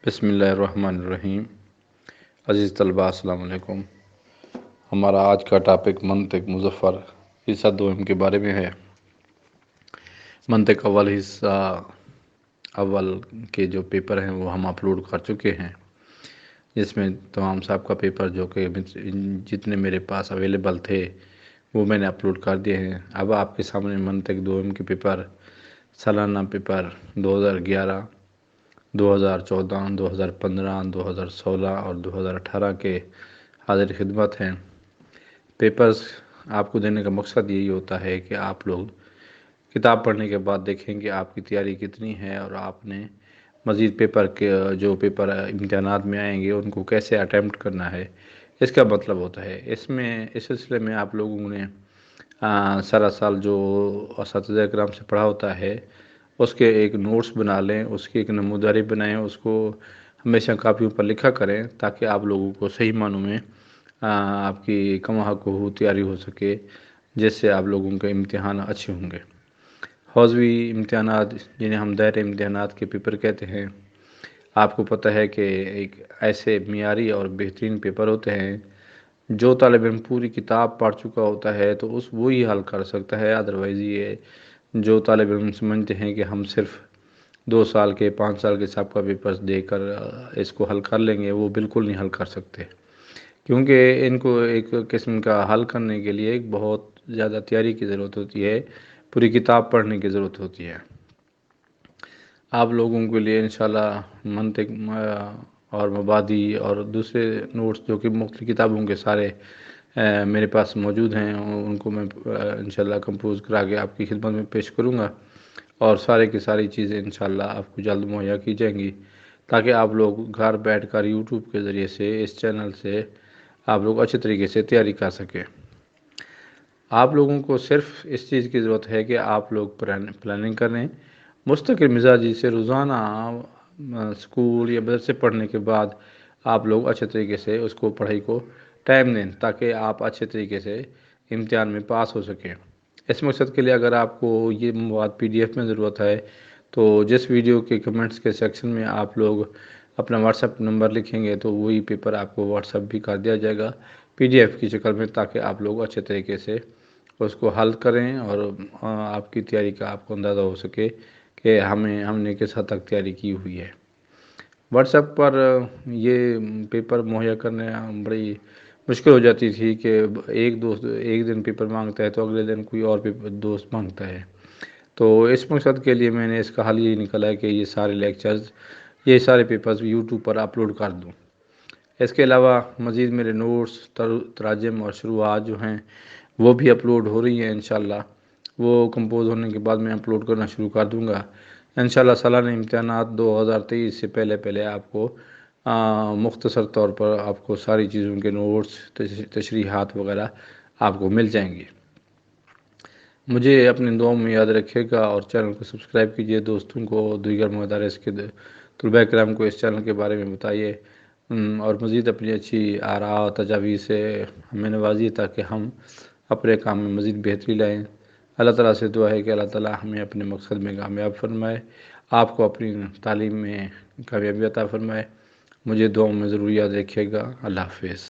بسم اللہ الرحمن الرحیم۔ عزیز طلباء السلام علیکم۔ ہمارا آج کا ٹاپک منطق مظفر حصہ دوم کے بارے میں ہے۔ منطق اول حصہ اول کے جو پیپر ہیں وہ ہم اپلوڈ کر چکے ہیں، جس میں تمام سابقہ پیپر جو کہ جتنے میرے پاس اویلیبل تھے وہ میں نے اپلوڈ کر دیے ہیں۔ اب آپ کے سامنے منطق دوم کے پیپر سالانہ پیپر 2011، 2014، 2015، 2016 اور 2018 کے حاضر خدمت ہیں۔ پیپرز آپ کو دینے کا مقصد یہی ہوتا ہے کہ آپ لوگ کتاب پڑھنے کے بعد دیکھیں کہ آپ کی تیاری کتنی ہے اور آپ نے مزید پیپر کے جو پیپر امتحانات میں آئیں گے ان کو کیسے اٹیمپٹ کرنا ہے، اس کا مطلب ہوتا ہے۔ اس سلسلے میں آپ لوگوں نے سارا سال جو اساتذہ اکرام سے پڑھا ہوتا ہے اس کے ایک نوٹس بنا لیں، اس کی ایک نموداری بنائیں، اس کو ہمیشہ کاپیوں پر لکھا کریں تاکہ آپ لوگوں کو صحیح معنوں میں آپ کی کم حق ہو تیاری ہو سکے، جس سے آپ لوگوں کے امتحان اچھے ہوں گے۔ حوزوی امتحانات جنہیں ہم دائرہ امتحانات کے پیپر کہتے ہیں، آپ کو پتہ ہے کہ ایک ایسے معیاری اور بہترین پیپر ہوتے ہیں جو طالب علم پوری کتاب پڑھ چکا ہوتا ہے تو وہی حل کر سکتا ہے۔ ادروائز یہ جو طالب علم سمجھتے ہیں کہ ہم صرف 2 سال کے 5 سال کے سابقہ پیپرز دے کر اس کو حل کر لیں گے، وہ بالکل نہیں حل کر سکتے، کیونکہ ان کو ایک قسم کا حل کرنے کے لیے ایک بہت زیادہ تیاری کی ضرورت ہوتی ہے، پوری کتاب پڑھنے کی ضرورت ہوتی ہے۔ آپ لوگوں کے لیے انشاءاللہ منطق اور مبادی اور دوسرے نوٹس جو کہ مختلف کتابوں کے سارے میرے پاس موجود ہیں، ان کو میں انشاءاللہ کمپوز کرا کے آپ کی خدمت میں پیش کروں گا، اور سارے کی ساری چیزیں انشاءاللہ آپ کو جلد مہیا کی جائیں گی تاکہ آپ لوگ گھر بیٹھ کر یوٹیوب کے ذریعے سے اس چینل سے آپ لوگ اچھے طریقے سے تیاری کر سکیں۔ آپ لوگوں کو صرف اس چیز کی ضرورت ہے کہ آپ لوگ پلاننگ کریں، مستقل مزاجی سے روزانہ اسکول یا مدرسے پڑھنے کے بعد آپ لوگ اچھے طریقے سے اس کو پڑھائی کو ٹائم دیں تاکہ آپ اچھے طریقے سے امتحان میں پاس ہو سکیں۔ اس مقصد کے لیے اگر آپ کو یہ مواد PDF میں ضرورت ہے تو جس ویڈیو کے کمنٹس کے سیکشن میں آپ لوگ اپنا واٹس ایپ نمبر لکھیں گے تو وہی پیپر آپ کو واٹس ایپ بھی کر دیا جائے گا PDF کی شکل میں، تاکہ آپ لوگ اچھے طریقے سے اس کو حل کریں اور آپ کی تیاری کا آپ کو اندازہ ہو سکے کہ ہم نے کس حد تک تیاری کی ہوئی ہے۔ واٹس ایپ پر یہ پیپر مہیا کرنے بڑی مشکل ہو جاتی تھی کہ ایک دوست ایک دن پیپر مانگتا ہے تو اگلے دن کوئی اور دوست مانگتا ہے، تو اس مقصد کے لیے میں نے اس کا حل یہی نکالا ہے کہ یہ سارے لیکچرز، یہ سارے پیپرز یوٹیوب پر اپلوڈ کر دوں۔ اس کے علاوہ مزید میرے نوٹس، تراجم اور شروحات جو ہیں وہ بھی اپلوڈ ہو رہی ہیں انشاءاللہ۔ وہ کمپوز ہونے کے بعد میں اپلوڈ کرنا شروع کر دوں گا انشاءاللہ۔ سالانہ امتحانات 2023 سے پہلے آپ کو مختصر طور پر آپ کو ساری چیزوں کے نوٹس، تشریحات وغیرہ آپ کو مل جائیں گے۔ مجھے اپنے دعاؤں میں یاد رکھے گا اور چینل کو سبسکرائب کیجئے، دوستوں کو، دیگر مدارس کے طلباء کرام کو اس چینل کے بارے میں بتائیے، اور مزید اپنی اچھی آراء و تجاویز سے ہمیں نوازیے تاکہ ہم اپنے کام میں مزید بہتری لائیں۔ اللہ تعالیٰ سے دعا ہے کہ اللہ تعالیٰ ہمیں اپنے مقصد میں کامیاب فرمائے، آپ کو اپنی تعلیم میں کامیابی عطا فرمائے۔ مجھے دعاؤں میں ضرور یاد رکھیے گا۔ اللہ حافظ۔